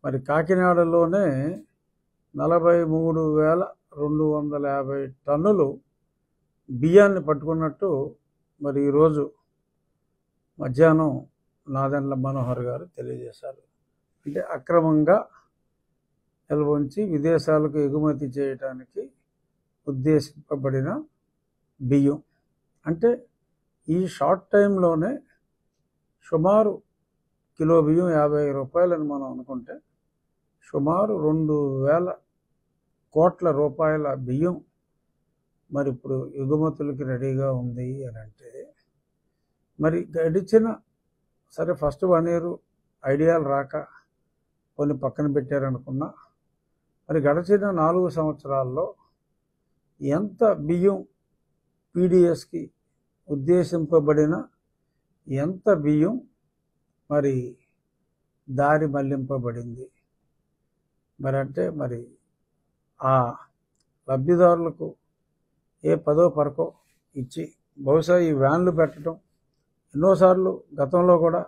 మరి కాకినాడలోనే 43,250 టన్నులు బియ్యాన్ని పట్టుకున్నట్టు మరి ఈరోజు మధ్యాహ్నం నాదెండ్ల మనోహర్ గారు తెలియజేశారు. అంటే అక్రమంగా నిల్వంచి విదేశాలకు ఎగుమతి చేయడానికి ఉద్దేశింపబడిన బియ్యం. అంటే ఈ షార్ట్ టైంలోనే సుమారు కిలో బియ్యం 50 రూపాయలని మనం అనుకుంటే సుమారు 2,000 కోట్ల రూపాయల బియ్యం మరి ఇప్పుడు ఎగుమతులకి రెడీగా ఉంది అని అంటే మరి గడిచిన సరే ఫస్ట్ 1 ఇయర్ ఐడియాలు రాక కొన్ని పక్కన పెట్టారనుకున్నా మరి గడిచిన 4 సంవత్సరాల్లో ఎంత బియ్యం పీడిఎస్కి ఉద్దేశింపబడిన ఎంత బియ్యం మరి దారి మళ్లింపబడింది. మరి అంటే మరి ఆ లబ్ధిదారులకు ఏ 10ో 12కో ఇచ్చి బహుశా ఈ వ్యాన్లు పెట్టడం ఎన్నోసార్లు గతంలో కూడా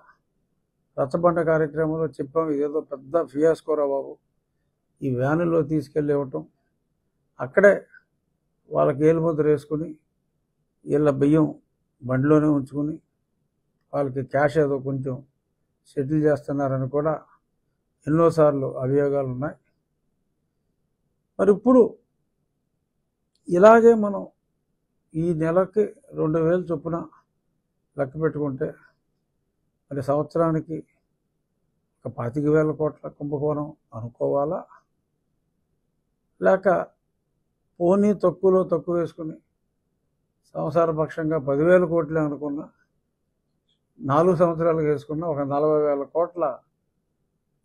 రచ్చబండ కార్యక్రమంలో చెప్పాం, ఇదేదో పెద్ద ఫియాస్కోరా బాబు, ఈ వ్యానులో తీసుకెళ్ళి ఇవ్వటం, అక్కడే వాళ్ళకి ఏలుముద్ర వేసుకుని వీళ్ళ బియ్యం బండిలోనే ఉంచుకుని వాళ్ళకి క్యాష్ ఏదో కొంచెం సెటిల్ చేస్తున్నారని కూడా ఎన్నోసార్లు అభియోగాలు ఉన్నాయి. మరి ఇప్పుడు ఇలాగే మనం ఈ నెలకి 2,000 చొప్పున లెక్క పెట్టుకుంటే మరి సంవత్సరానికి ఒక 25,000 కోట్ల కుంభకోణం అనుకోవాలా, లేక పోనీ తక్కువలో తక్కువ వేసుకుని సంసారపక్షంగా 10,000 కోట్లే అనుకున్నా 4 సంవత్సరాలకు వేసుకున్న ఒక 40,000 కోట్ల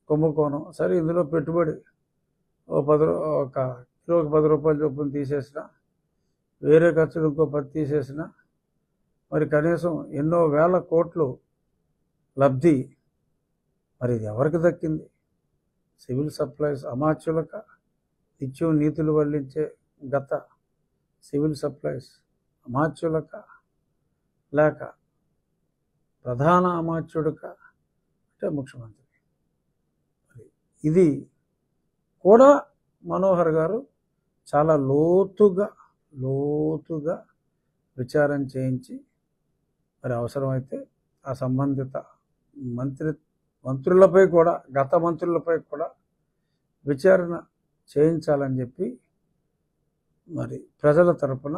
కుంభకోణం. సరే ఇందులో పెట్టుబడి ఒక కిలోకి 10 రూపాయల చొప్పున తీసేసిన, వేరే ఖర్చులు ఇంకో 10 తీసేసిన మరి కనీసం ఎన్నో వేల కోట్లు లబ్ధి. మరి ఇది ఎవరికి దక్కింది? సివిల్ సప్లైస్ అమాత్యులక, నిత్యం నీతులు వల్లించే గత సివిల్ సప్లైస్ అమాత్యులక, లేక ప్రధాన అమాత్యుడిక అంటే ముఖ్యమంత్రి. ఇది కూడా మనోహర్ గారు చాలా లోతుగా విచారం చేయించి మరి అవసరమైతే ఆ సంబంధిత మంత్రులపై కూడా, గత మంత్రులపై కూడా విచారణ చేయించాలని చెప్పి మరి ప్రజల తరపున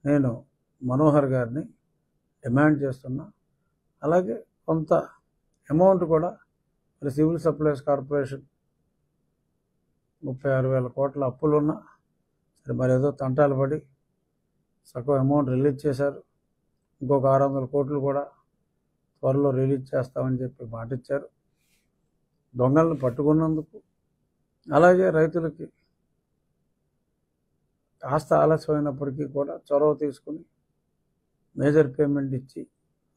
నేను మనోహర్ గారిని డిమాండ్ చేస్తున్నా. అలాగే కొంత అమౌంట్ కూడా మరి సివిల్ సప్లైస్ కార్పొరేషన్ 36,000 కోట్ల అప్పులున్నా సరే మరి ఏదో తంటాలు పడి సగం అమౌంట్ రిలీజ్ చేశారు. ఇంకొక 600 కోట్లు కూడా త్వరలో రిలీజ్ చేస్తామని చెప్పి మాటిచ్చారు. దొంగలను పట్టుకున్నందుకు, అలాగే రైతులకి కాస్త ఆలస్యమైనప్పటికీ కూడా చొరవ తీసుకుని మేజర్ పేమెంట్ ఇచ్చి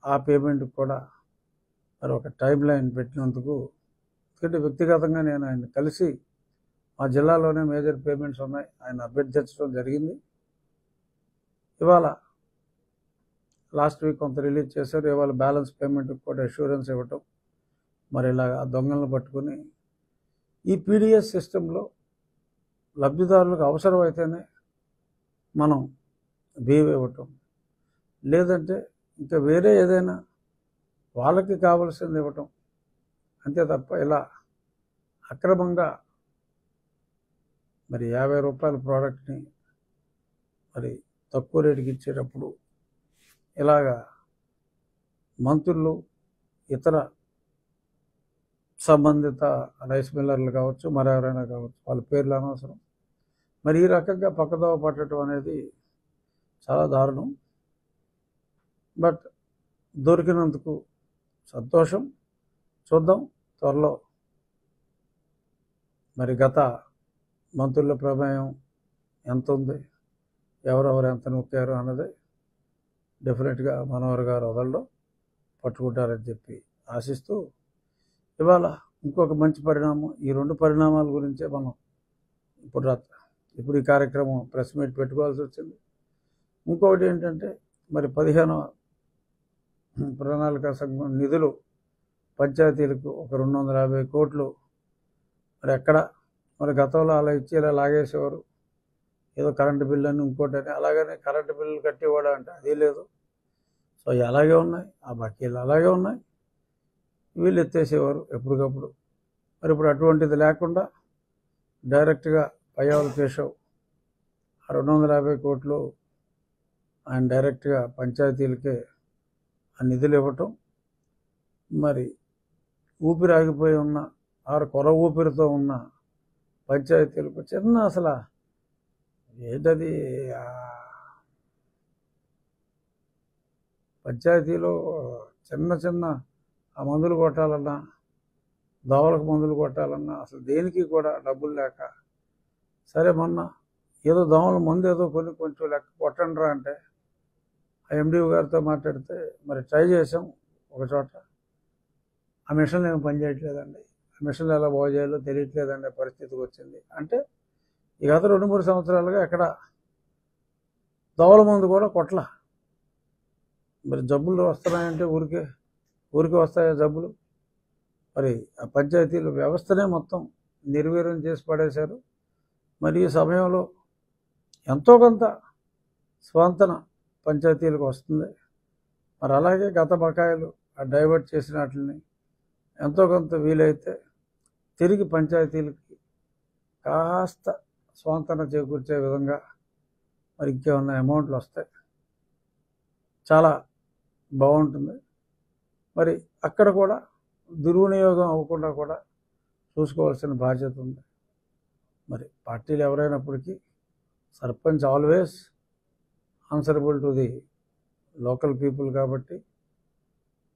ఆ పేమెంట్కి కూడా మరి ఒక టైం లైన్ పెట్టినందుకు, ఎందుకంటే వ్యక్తిగతంగా నేను ఆయన కలిసి మా జిల్లాలోనే మేజర్ పేమెంట్స్ ఉన్నాయి, ఆయన అభ్యర్థించడం జరిగింది. ఇవాళ లాస్ట్ వీక్ కొంత రిలీజ్ చేశారు, ఇవాళ బ్యాలెన్స్ పేమెంట్కి కూడా అష్యూరెన్స్ ఇవ్వటం. మరి ఇలా దొంగలను పట్టుకుని ఈ పీడిఎస్ సిస్టంలో లబ్ధిదారులకు అవసరమైతేనే మనం బియ్యం ఇవ్వటం, లేదంటే ఇంకా వేరే ఏదైనా వాళ్ళకి కావాల్సింది ఇవ్వటం, అంతే తప్ప ఇలా అక్రమంగా మరి 50 రూపాయల ప్రోడక్ట్ని మరి తక్కువ రేటుకి ఇచ్చేటప్పుడు ఇలాగా మంత్రులు, ఇతర సంబంధిత రైస్ మిల్లర్లు కావచ్చు, మరెవరైనా కావచ్చు, వాళ్ళ పేర్లు అనవసరం, మరి ఈ రకంగా పక్కదోవ పట్టడం అనేది చాలా దారుణం. బట్ దొరికినందుకు సంతోషం. చూద్దాం త్వరలో మరి గత మంత్రుల ప్రమేయం ఎంత ఉంది, ఎవరెవరు ఎంత నొక్కారు అన్నది డెఫినెట్గా మనోహర్ గారు వదలడం పట్టుకుంటారని చెప్పి ఆశిస్తూ, ఇవాళ ఇంకొక మంచి పరిణామం, ఈ 2 పరిణామాల గురించే మనం ఇప్పుడు ఈ కార్యక్రమం ప్రెస్ మీట్ పెట్టుకోవాల్సి వచ్చింది. ఇంకొకటి ఏంటంటే మరి 15వ ప్రణాళిక సంఘం నిధులు పంచాయతీలకు ఒక 250 కోట్లు మరి ఎక్కడ మరి గతంలో అలా ఇచ్చి ఇలా లాగేసేవారు, ఏదో కరెంటు బిల్లు అని ఇంకోటని, అలాగనే కరెంటు బిల్లు కట్టేవాడు అంటే అది లేదు. సో అవి అలాగే ఉన్నాయి, ఆ బాకీలు అలాగే ఉన్నాయి, వీళ్ళు ఎత్తేసేవారు ఎప్పటికప్పుడు. మరి ఇప్పుడు అటువంటిది లేకుండా డైరెక్ట్గా పయ్యావుల కేశవ్ ఆ 250 కోట్లు ఆయన డైరెక్ట్గా పంచాయతీలకే ఆ నిధులు ఇవ్వటం, మరి ఊపిరి ఆగిపోయి ఉన్న కొర ఊపిరితో ఉన్న పంచాయతీలకు చిన్న అసలు ఏంటది పంచాయతీలో చిన్న చిన్న ఆ మందులు కొట్టాలన్నా, దోవలకు మందులు కొట్టాలన్నా అసలు దేనికి కూడా డబ్బులు లేక, సరే మొన్న ఏదో దోమల మందు ఏదో కొంచెం లెక్క కొట్టండి రా అంటే ఆ ఎండిఓ గారితో మాట్లాడితే మరి ట్రై చేసాం ఒక చోట, ఆ మిషన్లు ఏమి పనిచేయట్లేదండి, ఆ మిషన్లు ఎలా బాగు చేయాలో తెలియట్లేదండి పరిస్థితికి వచ్చింది. అంటే ఈ గత 2-3 సంవత్సరాలుగా ఎక్కడ దోవల మందు కూడా కొట్ల. మరి జబ్బులు వస్తున్నాయంటే ఊరికే వస్తాయా జబ్బులు? మరి ఆ పంచాయతీల వ్యవస్థనే మొత్తం నిర్వీర్యం చేసి పడేశారు. మరి ఈ సమయంలో ఎంతో కొంత స్వాంతన పంచాయతీలకు వస్తుంది. మరి అలాగే గత బకాయిలు డైవర్ట్ చేసిన వాటిని ఎంతో కొంత వీలైతే తిరిగి పంచాయతీలకి కాస్త స్వాంతన చేకూర్చే విధంగా మరి ఇంకేమన్నా అమౌంట్లు వస్తాయి, చాలా బాగుంటుంది. మరి అక్కడ కూడా దుర్వినియోగం అవ్వకుండా కూడా చూసుకోవాల్సిన బాధ్యత ఉంది. మరి పార్టీలు ఎవరైనప్పటికీ sarpanch always answerable to the local people కాబట్టి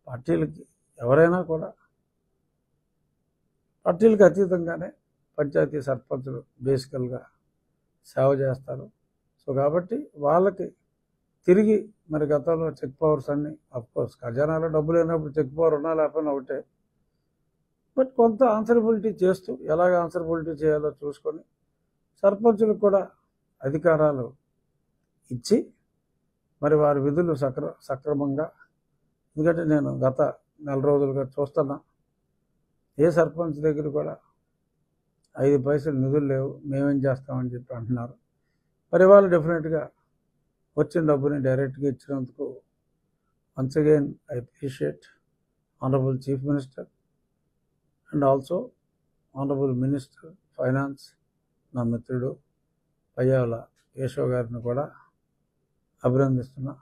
పార్టీలకి ఎవరైనా కూడా పార్టీలకు అతీతంగానే పంచాయతీ సర్పంచులు బేసికల్గా సేవ చేస్తారు. సో కాబట్టి వాళ్ళకి తిరిగి మరి గతంలో చెక్ పవర్స్ అన్నీ అఫ్కోర్స్ ఖజానాలో డబ్బులు లేనప్పుడు చెక్ పవర్ ఉన్నా లేకపోయినా ఒకటే, బట్ కొంత ఆన్సరబిలిటీ చేస్తూ ఎలాగ ఆన్సరబిలిటీ చేయాలో చూసుకొని సర్పంచులకు కూడా అధికారాలు ఇచ్చి మరి వారి విధులు సక్రమంగా, ఎందుకంటే నేను గత 4 రోజులుగా చూస్తున్నా ఏ సర్పంచ్ దగ్గర కూడా 5 పైసలు నిధులు లేవు, మేమేం చేస్తామని చెప్పి అంటున్నారు. మరి వాళ్ళు డెఫినెట్గా వచ్చిన డబ్బుని డైరెక్ట్గా ఇచ్చినందుకు once again I appreciate honourable chief minister and also honourable minister finance నా మిత్రుడు పయ్యావుల కేశవ్ గారిని కూడా అభినందిస్తున్నా.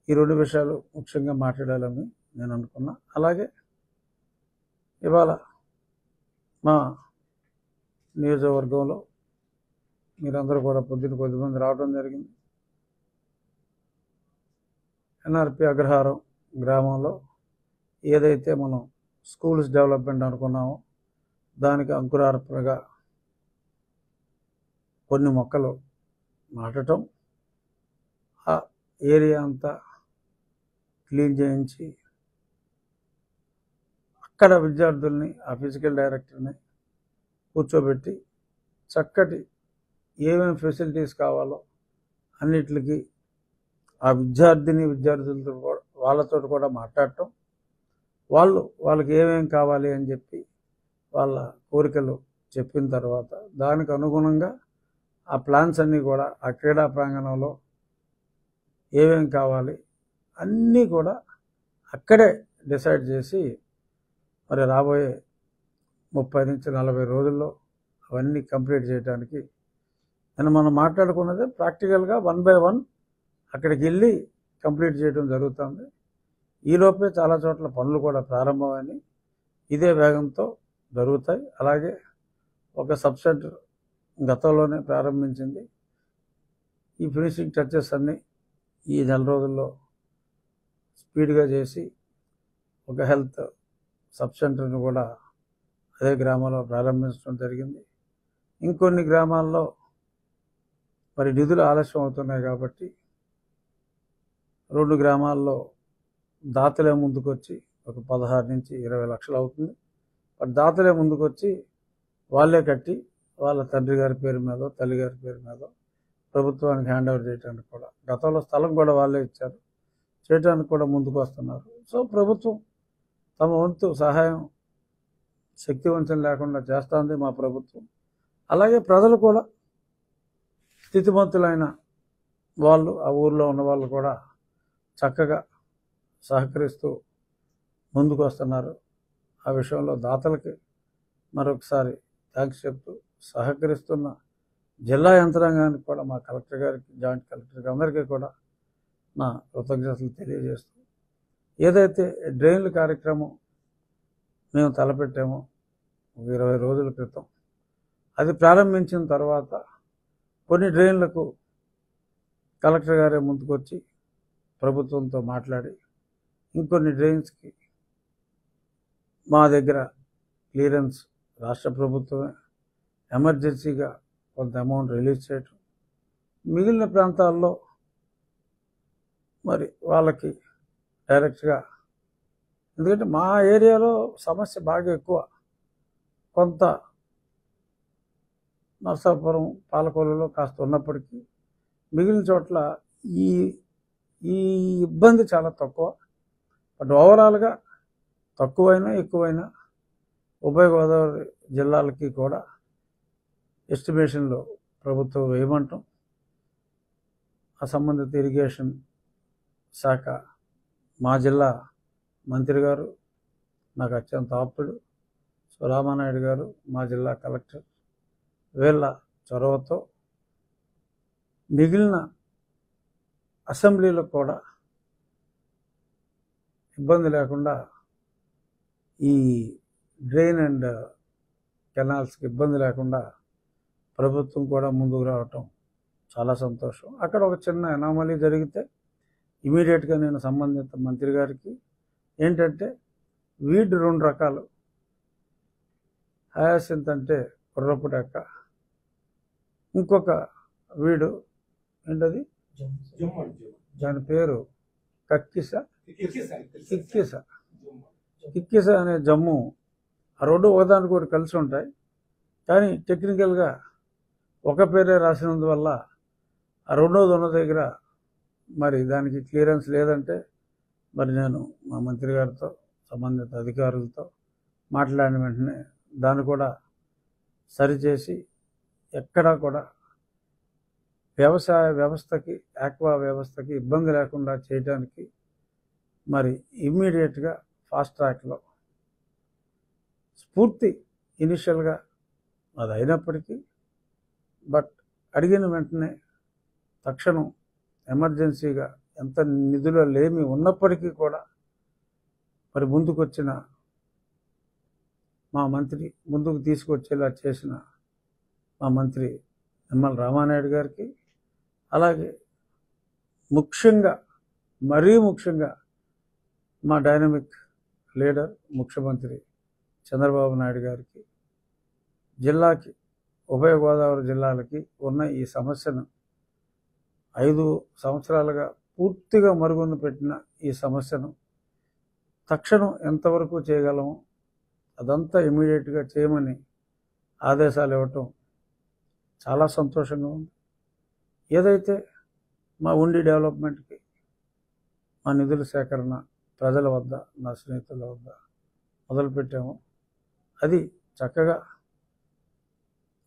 ఈ 2 విషయాలు ముఖ్యంగా మాట్లాడాలని నేను అనుకున్నా. అలాగే ఇవాళ మా నియోజకవర్గంలో మీరందరూ కూడా పొద్దున్న కొద్దిమంది రావడం జరిగింది. ఎన్ఆర్పి అగ్రహారం గ్రామంలో ఏదైతే మనం స్కూల్స్ డెవలప్మెంట్ అనుకున్నామో దానికి అంకురార్పణగా కొన్ని మొక్కలు నాటడం, ఆ ఏరియా అంతా క్లీన్ చేయించి అక్కడ విద్యార్థుల్ని ఆ ఫిజికల్ డైరెక్టర్ని కూర్చోబెట్టి చక్కటి ఏమేమి ఫెసిలిటీస్ కావాలో అన్నిటికి ఆ విద్యార్థులతో వాళ్ళతో కూడా మాట్లాడటం, వాళ్ళకి ఏమేమి కావాలి అని చెప్పి వాళ్ళ కోరికలు చెప్పిన తర్వాత దానికి అనుగుణంగా ఆ ప్లాన్స్ అన్నీ కూడా ఆ క్రీడా ప్రాంగణంలో ఏమేమి కావాలి అన్నీ కూడా అక్కడే డిసైడ్ చేసి మరి రాబోయే 30 నుంచి 40 రోజుల్లో అవన్నీ కంప్లీట్ చేయడానికి మనం మాట్లాడుకున్నది ప్రాక్టికల్గా 1 by 1 అక్కడికి వెళ్ళి కంప్లీట్ చేయడం జరుగుతుంది. ఈలోపే చాలా చోట్ల పనులు కూడా ప్రారంభమని ఇదే వేగంతో జరుగుతాయి. అలాగే ఒక సబ్ సెంటర్ గతంలోనే ప్రారంభించింది. ఈ ఫినిషింగ్ టచెస్ అన్నీ ఈ 4 రోజుల్లో స్పీడ్గా చేసి ఒక హెల్త్ సబ్ సెంటర్ని కూడా అదే గ్రామంలో ప్రారంభించడం జరిగింది. ఇంకొన్ని గ్రామాల్లో మరి నిధులు ఆలస్యం అవుతున్నాయి కాబట్టి 2 గ్రామాల్లో దాతలే ముందుకొచ్చి ఒక 16 నుంచి 20 లక్షలు అవుతుంది. బట్ దాతలే ముందుకొచ్చి వాళ్ళే కట్టి వాళ్ళ తండ్రి గారి పేరు మీద తల్లి గారి పేరు మీద ప్రభుత్వానికి హ్యాండ్ ఓవర్ చేయడానికి కూడా, గతంలో స్థలం కూడా వాళ్ళే ఇచ్చారు, చేయడానికి కూడా ముందుకు వస్తున్నారు. సో ప్రభుత్వం తమ వంతు సహాయం శక్తివంచన లేకుండా చేస్తుంది మా ప్రభుత్వం. అలాగే ప్రజలు కూడా స్థితిమంతులైన వాళ్ళు, ఆ ఊర్లో ఉన్న వాళ్ళు కూడా చక్కగా సహకరిస్తూ ముందుకు వస్తున్నారు. ఆ విషయంలో దాతలకి మరొకసారి థ్యాంక్స్ చెప్తూ, సహకరిస్తున్న జిల్లా యంత్రాంగానికి కూడా, మా కలెక్టర్ గారికి, జాయింట్ కలెక్టర్కి అందరికీ కూడా నా కృతజ్ఞతలు తెలియజేస్తూ, ఏదైతే డ్రైన్ల కార్యక్రమం మేము తలపెట్టామో 20 రోజుల క్రితం, అది ప్రారంభించిన తర్వాత కొన్ని డ్రైన్లకు కలెక్టర్ గారే ముందుకొచ్చి ప్రభుత్వంతో మాట్లాడి ఇంకొన్ని డ్రైన్స్కి మా దగ్గర క్లియరెన్స్ రాష్ట్ర ప్రభుత్వమే ఎమర్జెన్సీగా కొంత అమౌంట్ రిలీజ్ చేయటం, మిగిలిన ప్రాంతాల్లో మరి వాళ్ళకి డైరెక్ట్గా, ఎందుకంటే మా ఏరియాలో సమస్య బాగా ఎక్కువ, కొంత నర్సాపురం, పాలకొల్లులో కాస్త ఉన్నప్పటికీ మిగిలిన చోట్ల ఈ ఈ ఇబ్బంది చాలా తక్కువ. బట్ ఓవరాల్గా తక్కువైనా ఎక్కువైనా ఉభయ గోదావరి జిల్లాలకి కూడా ఎస్టిమేషన్లో ప్రభుత్వం వేయమంటాం. ఆ సంబంధిత ఇరిగేషన్ శాఖ మా జిల్లా మంత్రి గారు, నాకు అత్యంత ఆప్తుడు రామానాయుడు గారు, మా జిల్లా కలెక్టర్, వీళ్ళ చొరవతో మిగిలిన అసెంబ్లీలో కూడా ఇబ్బంది లేకుండా ఈ డ్రైన్ అండ్ కెనాల్స్కి ఇబ్బంది లేకుండా ప్రభుత్వం కూడా ముందుకు రావటం చాలా సంతోషం. అక్కడ ఒక చిన్న ఎనామలీ జరిగితే ఇమీడియట్గా నేను సంబంధిత మంత్రి గారికి, ఏంటంటే వీడ్ 2 రకాలు, హయాసింత్ అంటే కుర్రపు డెక్క, ఇంకొక వీడు ఏంటది, దాని పేరు కిక్కిస అనే జమ్ము. ఆ రెండు ఒకదానికి ఒకటి కలిసి ఉంటాయి, కానీ టెక్నికల్గా ఒక పేరే రాసినందువల్ల ఆ రెండోది ఉన్న దగ్గర మరి దానికి క్లియరెన్స్ లేదంటే మరి నేను మా మంత్రి గారితో, సంబంధిత అధికారులతో మాట్లాడిన వెంటనే దాన్ని కూడా సరిచేసి ఎక్కడా కూడా వ్యవసాయ వ్యవస్థకి, ఆక్వా వ్యవస్థకి ఇబ్బంది లేకుండా చేయడానికి మరి ఇమ్మీడియట్గా ఫాస్ట్ ట్రాక్లో స్ఫూర్తి ఇనిషియల్గా అది అయినప్పటికీ, బట్ అడిగిన వెంటనే తక్షణం ఎమర్జెన్సీగా ఎంత నిధుల లేమి ఉన్నప్పటికీ కూడా మరి ముందుకొచ్చిన మా మంత్రి, ముందుకు తీసుకొచ్చేలా చేసిన మా మంత్రి నిమ్మల రామానాయుడు గారికి, అలాగే ముఖ్యంగా, మరీ ముఖ్యంగా మా డైనమిక్ లీడర్ ముఖ్యమంత్రి చంద్రబాబు నాయుడు గారికి, జిల్లాకి, ఉభయ గోదావరి జిల్లాలకి ఉన్న ఈ సమస్యను 5 సంవత్సరాలుగా పూర్తిగా మరుగున పెట్టిన ఈ సమస్యను తక్షణం ఎంతవరకు చేయగలమో అదంతా ఇమీడియట్గా చేయమని ఆదేశాలు ఇవ్వటం చాలా సంతోషంగా ఉంది. ఏదైతే మా ఉండి డెవలప్మెంట్కి మా నిధుల సేకరణ ప్రజల వద్ద, నా స్నేహితుల వద్ద మొదలుపెట్టామో అది చక్కగా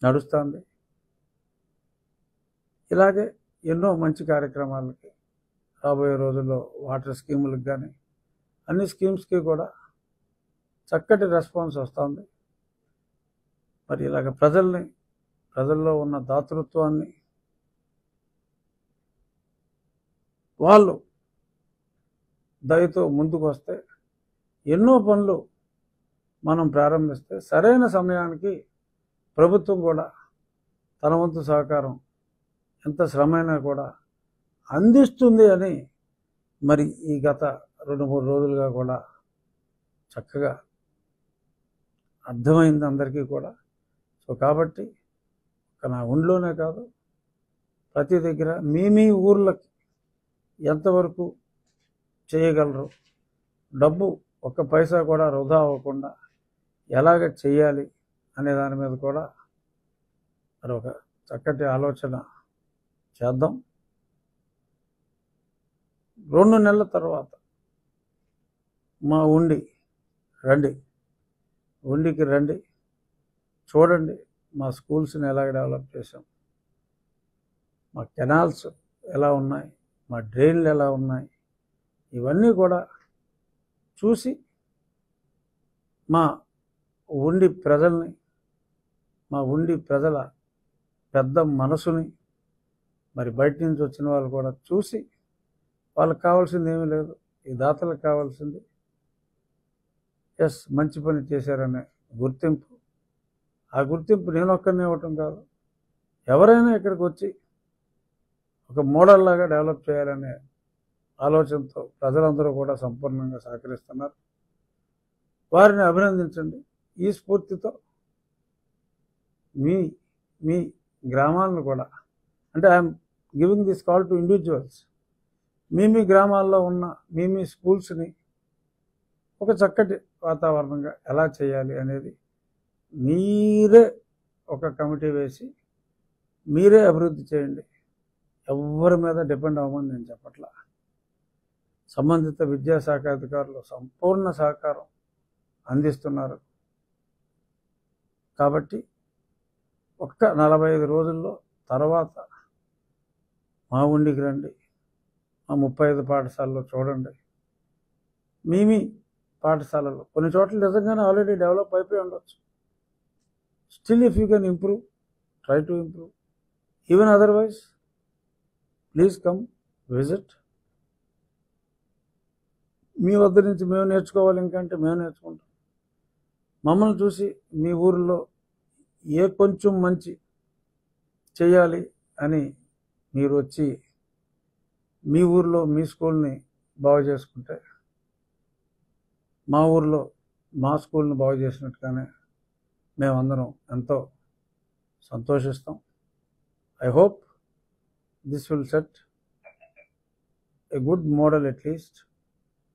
నడుస్తుంది. ఇలాగే ఎన్నో మంచి కార్యక్రమాలకి రాబోయే రోజుల్లో వాటర్ స్కీములకు కానీ అన్ని స్కీమ్స్కి కూడా చక్కటి రెస్పాన్స్ వస్తుంది. మరి ఇలాగ ప్రజల్లో ఉన్న దాతృత్వాన్ని వాళ్ళు దయతో ముందుకు వస్తే, ఎన్నో పనులు మనం ప్రారంభిస్తే సరైన సమయానికి ప్రభుత్వం కూడా తన వంతు సహకారం ఎంత శ్రమైనా కూడా అందిస్తుంది అని మరి ఈ గత 2-3 రోజులుగా కూడా చక్కగా అర్థమైంది అందరికీ కూడా. సో కాబట్టి నా ఊళ్ళోనే కాదు, ప్రతి దగ్గర మీ ఊర్లకి ఎంతవరకు చేయగలరు, డబ్బు ఒక్క పైసా కూడా వృధా అవ్వకుండా ఎలాగ చేయాలి అనే దాని మీద కూడా మరి ఒక చక్కటి ఆలోచన చేద్దాం. 2 నెలల తర్వాత మా ఉండి రండి, ఉండికి రండి, చూడండి మా స్కూల్స్ని ఎలా డెవలప్ చేసాం, మా కెనాల్స్ ఎలా ఉన్నాయి, మా డ్రైన్లు ఎలా ఉన్నాయి, ఇవన్నీ కూడా చూసి మా ఉండి ప్రజల్ని, మా ఉండి ప్రజల పెద్ద మనసుని, మరి బయట నుంచి వచ్చిన వాళ్ళు కూడా చూసి వాళ్ళకి కావాల్సింది ఏమీ లేదు, ఈ దాతలకు కావాల్సింది మంచి పని చేశారనే గుర్తింపు. ఆ గుర్తింపు నేను ఒక్కరిని ఇవ్వటం కాదు, ఎవరైనా ఇక్కడికి వచ్చి ఒక మోడల్ లాగా డెవలప్ చేయాలనే ఆలోచనతో ప్రజలందరూ కూడా సంపూర్ణంగా సహకరిస్తున్నారు. వారిని అభినందించండి. ఈ స్ఫూర్తితో మీ మీ గ్రామాలను కూడా, అంటే I'm giving this call to individuals, మీ గ్రామాల్లో ఉన్న మీ స్కూల్స్ని ఒక చక్కటి వాతావరణంగా ఎలా చేయాలి అనేది మీరే ఒక కమిటీ వేసి మీరే అభివృద్ధి చేయండి. ఎవరి మీద డిపెండ్ అవ్వమని నేను చెప్పట్లా. సంబంధిత విద్యాశాఖ అధికారులు సంపూర్ణ సహకారం అందిస్తున్నారు. కాబట్టి ఒక్క 45 రోజుల్లో తర్వాత మా ఉండికి రండి, మా 35 పాఠశాలలో చూడండి. మీ పాఠశాలలో కొన్ని చోట్ల నిజంగానే ఆల్రెడీ డెవలప్ అయిపోయి ఉండొచ్చు. Still if you can improve, try to improve. Even otherwise please come visit. మీ వద్ద నుంచి మేము నేర్చుకోవాలి, ఇంకంటే మేము నేర్చుకుంటాం. మమ్మల్ని చూసి మీ ఊరిలో ఏ కొంచెం మంచి చేయాలి అని మీరు వచ్చి మీ ఊరిలో మీ స్కూల్ని బాగు చేసుకుంటే మా ఊరిలో మా స్కూల్ని బాగు చేసినట్టుగానే మేమందరం ఎంతో సంతోషిస్తాం. I hope this will set a good model at least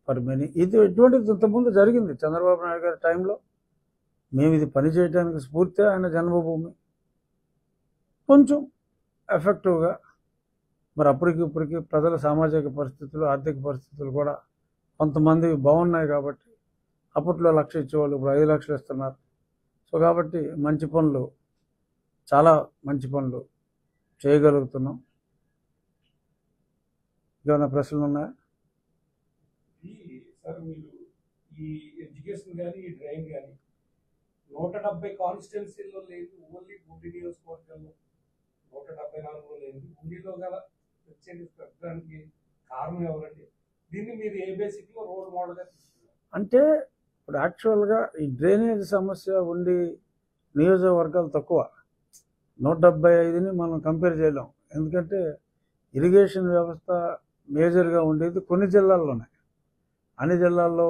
for many. ఇటువంటిది ఇంతకుముందు జరిగింది చంద్రబాబు నాయుడు గారి టైంలో. మేము ఇది పని చేయడానికి స్ఫూర్తి ఆయన జన్మభూమి. కొంచెం ఎఫెక్టివ్గా, మరి ఇప్పటికీ ప్రజల సామాజిక పరిస్థితులు, ఆర్థిక పరిస్థితులు కూడా కొంతమంది బాగున్నాయి కాబట్టి అప్పట్లో 1,00,000 ఇచ్చేవాళ్ళు ఇప్పుడు 5 లక్షలు ఇస్తున్నారు. సో కాబట్టి మంచి పనులు, చాలా మంచి పనులు చేయగలుగుతున్నాం. ఏమైనా ప్రశ్నలు ఉన్నాయా? సార్, మీరు ఈ ఎడ్యుకేషన్ కానీ ఈ డ్రైన్ కానీ 170 కాన్స్టిట్యున్సీల్లో లేదు, ఓన్లీ గుండి నియోజకవర్గంలో 174లో లేదు. గుండిలో గల ప్రత్యేక పెట్టడానికి కారణం ఎవరండి? దీన్ని మీరు ఏ బేసిక్లో రోల్ మోడల్గా తీసుకున్నారు? అంటే ఇప్పుడు యాక్చువల్గా ఈ డ్రైనేజ్ సమస్య ఉండి నియోజకవర్గాలు తక్కువ, 175ని మనం కంపేర్ చేయలేం. ఎందుకంటే ఇరిగేషన్ వ్యవస్థ మేజర్గా ఉండేది కొన్ని జిల్లాల్లోనే. అన్ని జిల్లాల్లో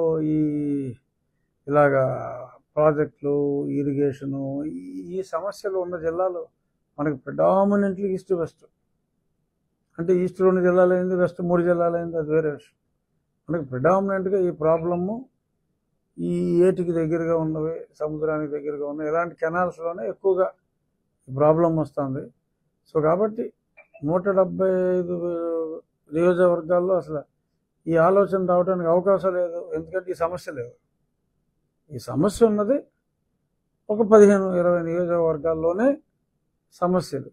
ఇలాగా ప్రాజెక్టులు, ఇరిగేషను, ఈ సమస్యలు ఉన్న జిల్లాలు మనకి ప్రిడామినెంట్లీ ఈస్ట్ వెస్ట్. అంటే ఈస్ట్లో ఉన్న జిల్లాలు అయింది, వెస్ట్ 3 జిల్లాలు అయింది, అది వేరే విషయం. మనకి ప్రిడామినెంట్గా ఈ ప్రాబ్లము ఈ ఏటికి దగ్గరగా ఉన్నవి, సముద్రానికి దగ్గరగా ఉన్నవి, ఇలాంటి కెనాల్స్లోనే ఎక్కువగా ఈ ప్రాబ్లం వస్తుంది. సో కాబట్టి 175 నియోజకవర్గాల్లో అసలు ఈ ఆలోచన రావడానికి అవకాశం లేదు. ఎందుకంటే ఈ సమస్య లేదు. ఈ సమస్య ఉన్నది ఒక 15-20 నియోజకవర్గాల్లోనే సమస్యలు.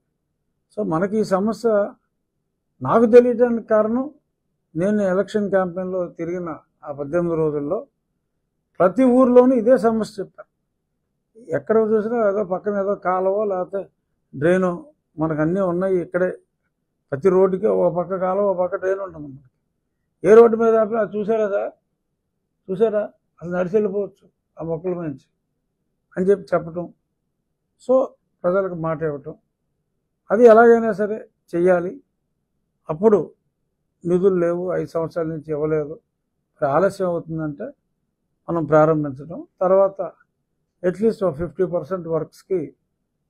సో మనకి ఈ సమస్య నాకు తెలియడానికి కారణం, నేను ఎలక్షన్ క్యాంపెయిన్లో తిరిగిన ఆ 18 రోజుల్లో ప్రతి ఊర్లోనూ ఇదే సమస్య చెప్పాను. ఎక్కడ చూసినా ఏదో పక్కన ఏదో కాలువ లేకపోతే డ్రైను, మనకు అన్నీ ఉన్నాయి ఇక్కడే. ప్రతి రోడ్డుకి ఒక పక్క కాలువ, ఒక పక్క డ్రైన్ ఉంటుంది. మనకి ఏ రోడ్డు మీద ఆపినా చూసారా సార్, చూసారా, అసలు నడిచి వెళ్ళిపోవచ్చు ఆ మొక్కల నుంచి అని చెప్పటం. సో ప్రజలకు మాట ఇవ్వటం, అది ఎలాగైనా సరే చెయ్యాలి. అప్పుడు నిధులు లేవు, 5 సంవత్సరాల నుంచి ఇవ్వలేదు, ఆలస్యం అవుతుందంటే మనం ప్రారంభించడం. తర్వాత అట్లీస్ట్ 50% వర్క్స్కి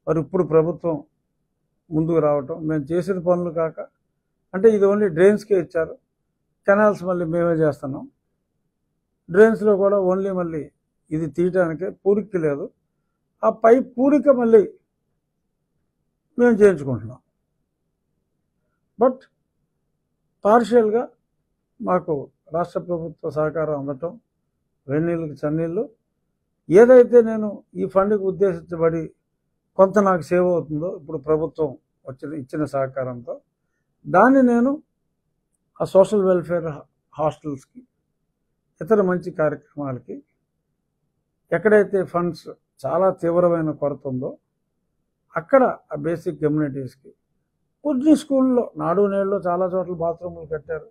మరి ఇప్పుడు ప్రభుత్వం ముందుకు రావటం, మేము చేసిన పనులు కాక. అంటే ఇది ఓన్లీ డ్రైన్స్కే ఇచ్చారు, కెనాల్స్ మళ్ళీ మేమే చేస్తున్నాం. డ్రైన్స్లో కూడా ఓన్లీ మళ్ళీ ఇది తీయటానికే, పూరిక లేదు. ఆ పై పూరిక మళ్ళీ మేము చేయించుకుంటున్నాం. బట్ పార్షియల్గా మాకు రాష్ట్ర ప్రభుత్వ సహకారం అందటం, వేడినీళ్ళకి చన్నీళ్ళు, ఏదైతే నేను ఈ ఫండ్కి ఉద్దేశించబడి కొంత నాకు సేవ్ అవుతుందో ఇప్పుడు ప్రభుత్వం ఇచ్చిన సహకారంతో దాన్ని నేను ఆ సోషల్ వెల్ఫేర్ హాస్టల్స్కి ఇతర మంచి కార్యక్రమాలకి ఎక్కడైతే ఫండ్స్ చాలా తీవ్రమైన కొరత ఉందో అక్కడ ఆ బేసిక్ కమ్యూనిటీస్కి కొన్ని స్కూల్లో నాడు నేడులో చాలా చోట్ల బాత్రూములు కట్టారు.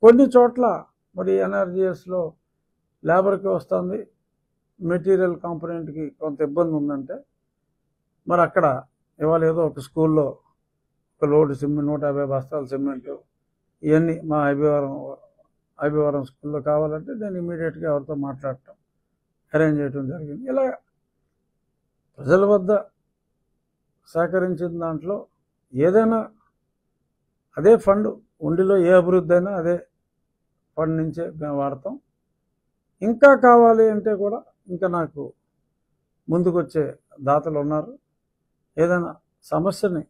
కొన్ని చోట్ల మరి ఎన్ఆర్జీఎస్లో లేబర్కి వస్తుంది, మెటీరియల్ కాంపోనెంట్కి కొంత ఇబ్బంది ఉందంటే మరి అక్కడ ఇవాళ ఏదో ఒక స్కూల్లో ఒక లోడ్ సిమెంట్ 150 బస్తాలు సిమెంట్ ఇవన్నీ మా ఐబీవరం స్కూల్లో కావాలంటే నేను ఇమీడియట్గా ఎవరితో మాట్లాడటం అరేంజ్ చేయడం జరిగింది. ఇలా ప్రజల వద్ద సేకరించిన దాంట్లో ఏదైనా అదే ఫండ్ ఉండిలో ఏ అభివృద్ధి అయినా అదే ఫండ్ నుంచే మేము వాడతాం. ఇంకా కావాలి అంటే కూడా ఇంకా నాకు ముందుకొచ్చే దాతలు ఉన్నారు. ఏదైనా సమస్యని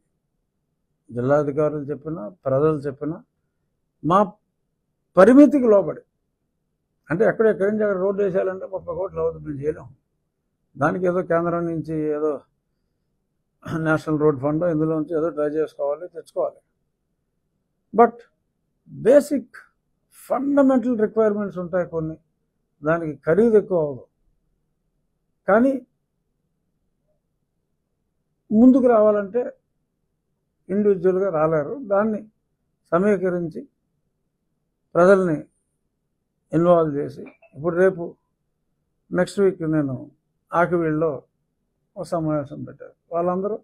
జిల్లాధికారులు చెప్పినా ప్రజలు చెప్పినా మా పరిమితికి లోబడి అంటే ఎక్కడి నుంచి అక్కడ రోడ్డు వేసేయాలంటే 30 కోట్లు అవుతుంది, మేము చేయలేము. దానికి ఏదో కేంద్రం నుంచి ఏదో నేషనల్ రోడ్ ఫండ్ ఇందులోంచి ఏదో ట్రై చేసుకోవాలి, తెచ్చుకోవాలి. బట్ బేసిక్ ఫండమెంటల్ రిక్వైర్మెంట్స్ ఉంటాయి కొన్ని, దానికి ఖరీదు ఎక్కువ అవ్వదు. కానీ ముందుకు రావాలంటే ఇండివిజువల్గా రాలేరు. దాన్ని సమీకరించి ప్రజల్ని ఇన్వాల్వ్ చేసి ఇప్పుడు రేపు నెక్స్ట్ వీక్ నేను ఆకివీళ్ళలో ఒక సమావేశం పెట్టారు. వాళ్ళందరూ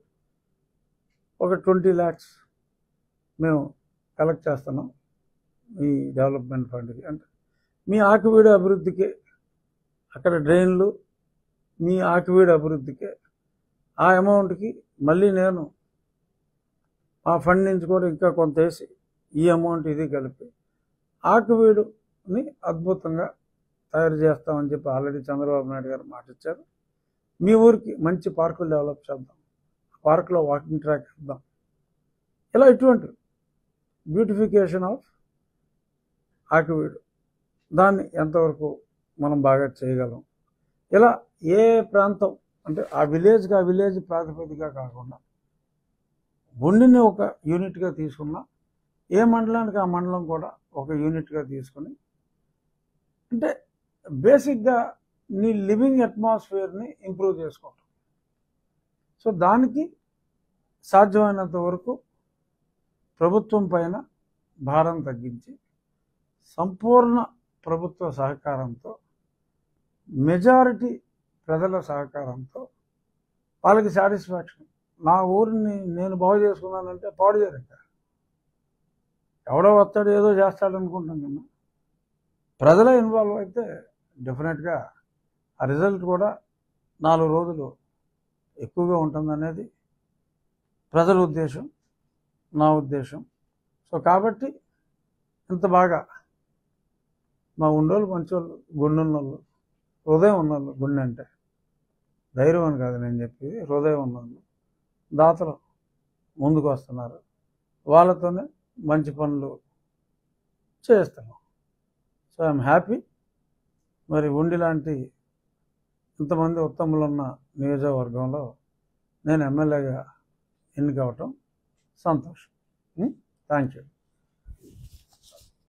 ఒక 20 lakhs మేము కలెక్ట్ చేస్తున్నాం ఈ డెవలప్మెంట్ ఫండ్కి. అంటే మీ ఆకివీడు అభివృద్ధికి అక్కడ డ్రైన్లు మీ ఆకివీడు అభివృద్ధికి ఆ అమౌంట్కి మళ్ళీ నేను ఆ ఫండ్ నుంచి కూడా ఇంకా కొంత వేసి ఈ అమౌంట్ ఇది కలిపి ఆకివీడుని అద్భుతంగా తయారు చేస్తామని చెప్పి ఆల్రెడీ చంద్రబాబు నాయుడు గారు మాట ఇచ్చారు. మీ ఊరికి మంచి పార్కులు డెవలప్ చేద్దాం, పార్కులో వాకింగ్ ట్రాక్ ఇద్దాం. ఇలా ఇటువంటి బ్యూటిఫికేషన్ ఆఫ్ ఆకివీడు దాన్ని ఎంతవరకు మనం బాగా చేయగలం. ఇలా ఏ ప్రాంతం అంటే ఆ విలేజ్ ప్రాతిపదికగా కాకుండా ఉండిని ఒక యూనిట్గా తీసుకున్నా ఏ మండలానికి ఆ మండలం కూడా ఒక యూనిట్గా తీసుకుని అంటే బేసిక్గా నీ లివింగ్ అట్మాస్ఫియర్ని ఇంప్రూవ్ చేసుకోవటం. సో దానికి సాధ్యమైనంత వరకు ప్రభుత్వం పైన భారం తగ్గించి సంపూర్ణ ప్రభుత్వ సహకారంతో మెజారిటీ ప్రజల సహకారంతో వాళ్ళకి సాటిస్ఫాక్షన్. నా ఊరిని నేను బాగు చేసుకున్నానంటే పాడు చేయరంట, ఎవడో వస్తాడు ఏదో చేస్తాడు అనుకుంటాం కన్నా ప్రజలే ఇన్వాల్వ్ అయితే డెఫినెట్గా ఆ రిజల్ట్ కూడా 4 రోజులు ఎక్కువగా ఉంటుందనేది ప్రజల ఉద్దేశం, నా ఉద్దేశం. సో కాబట్టి ఇంత బాగా మా ఉండోళ్ళు మంచోళ్ళు, గుండె ఉన్నోళ్ళు, హృదయం ఉన్నోళ్ళు, గుండె అంటే ధైర్యం అని కాదు నేను చెప్పేది, హృదయం ఉన్నోళ్ళు దాతలు ముందుకు వస్తున్నారు. వాళ్ళతోనే మంచి పనులు చేస్తున్నాం. So I'm happy. మరి ఉండి లాంటి ఇంతమంది ఉత్తములు ఉన్న నియోజకవర్గంలో నేను ఎమ్మెల్యేగా ఎన్నికవటం సంతోషం. Thank you.